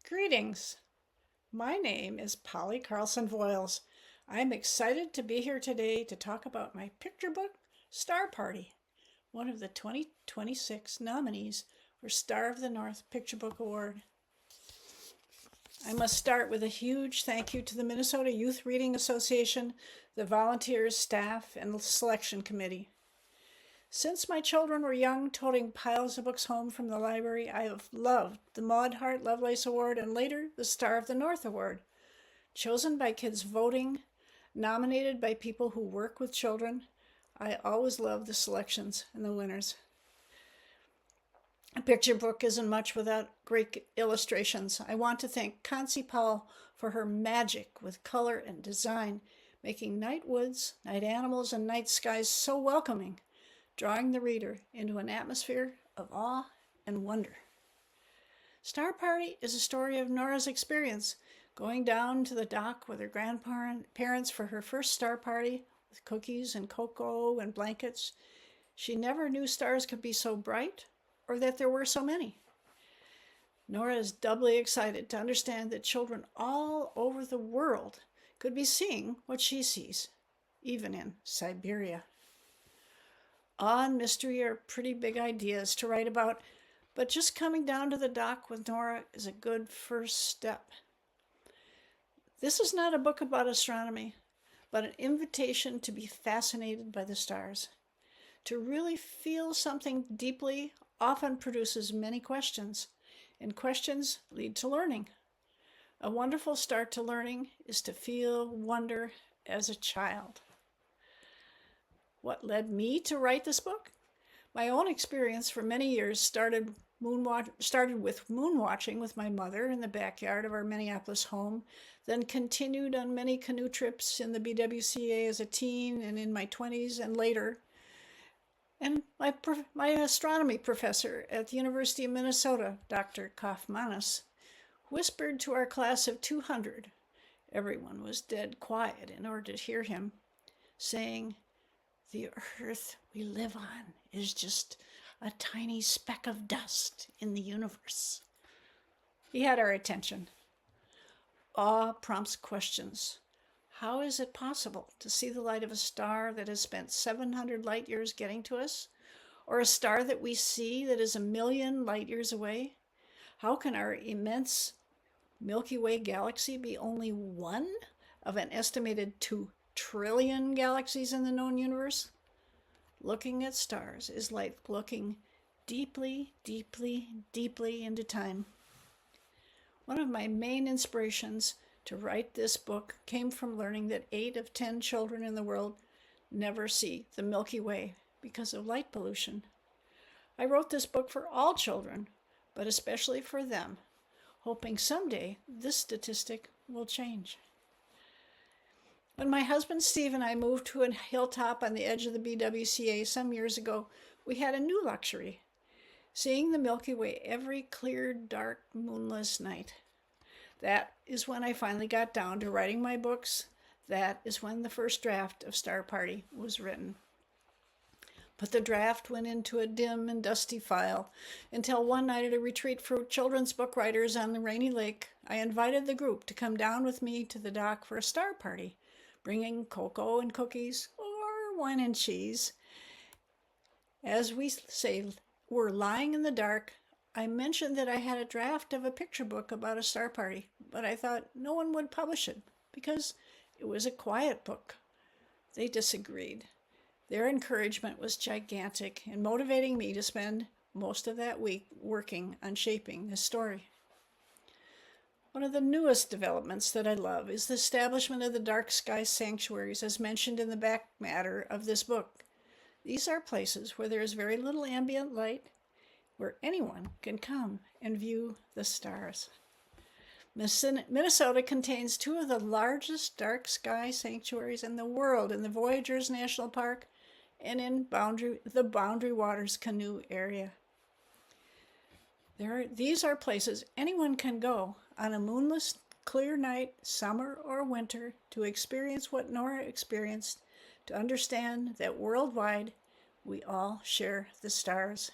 Greetings. My name is Polly Carlson-Voiles. I'm excited to be here today to talk about my picture book, Star Party, one of the 2026 nominees for Star of the North Picture Book Award. I must start with a huge thank you to the Minnesota Youth Reading Association, the volunteers, staff, and the selection committee. Since my children were young, toting piles of books home from the library, I have loved the Maud Hart Lovelace Award and later the Star of the North Award. Chosen by kids voting, nominated by people who work with children, I always love the selections and the winners. A picture book isn't much without great illustrations. I want to thank Concy Powell for her magic with color and design, making night woods, night animals, and night skies so welcoming, drawing the reader into an atmosphere of awe and wonder. Star Party is a story of Nora's experience, going down to the dock with her grandparents for her first star party with cookies and cocoa and blankets. She never knew stars could be so bright or that there were so many. Nora is doubly excited to understand that children all over the world could be seeing what she sees, even in Siberia. Awe and mystery are pretty big ideas to write about, but just coming down to the dock with Nora is a good first step. This is not a book about astronomy, but an invitation to be fascinated by the stars. To really feel something deeply often produces many questions, and questions lead to learning. A wonderful start to learning is to feel wonder as a child. What led me to write this book? My own experience for many years started with moon watching with my mother in the backyard of our Minneapolis home, then continued on many canoe trips in the BWCA as a teen and in my 20s and later. And my astronomy professor at the University of Minnesota, Dr. Kaufmanis, whispered to our class of 200, everyone was dead quiet in order to hear him, saying, "The earth we live on is just a tiny speck of dust in the universe." He had our attention. Awe prompts questions. How is it possible to see the light of a star that has spent 700 light years getting to us? Or a star that we see that is 1,000,000 light years away? How can our immense Milky Way galaxy be only one of an estimated 2 trillion galaxies in the known universe? Looking at stars is like looking deeply, deeply, deeply into time. One of my main inspirations to write this book came from learning that 8 of 10 children in the world never see the Milky Way because of light pollution. I wrote this book for all children, but especially for them, hoping someday this statistic will change. When my husband Steve and I moved to a hilltop on the edge of the BWCA some years ago, we had a new luxury, seeing the Milky Way every clear, dark, moonless night. That is when I finally got down to writing my books. That is when the first draft of Star Party was written. But the draft went into a dim and dusty file until one night at a retreat for children's book writers on the Rainy Lake, I invited the group to come down with me to the dock for a star party, bringing cocoa and cookies or wine and cheese. As we say, we're lying in the dark. I mentioned that I had a draft of a picture book about a star party, but I thought no one would publish it because it was a quiet book. They disagreed. Their encouragement was gigantic and motivating me to spend most of that week working on shaping this story. One of the newest developments that I love is the establishment of the dark sky sanctuaries as mentioned in the back matter of this book. These are places where there is very little ambient light, where anyone can come and view the stars. Minnesota contains 2 of the largest dark sky sanctuaries in the world in the Voyageurs National Park and in the Boundary Waters Canoe area. These are places anyone can go on a moonless, clear night, summer or winter, to experience what Nora experienced, to understand that worldwide we all share the stars.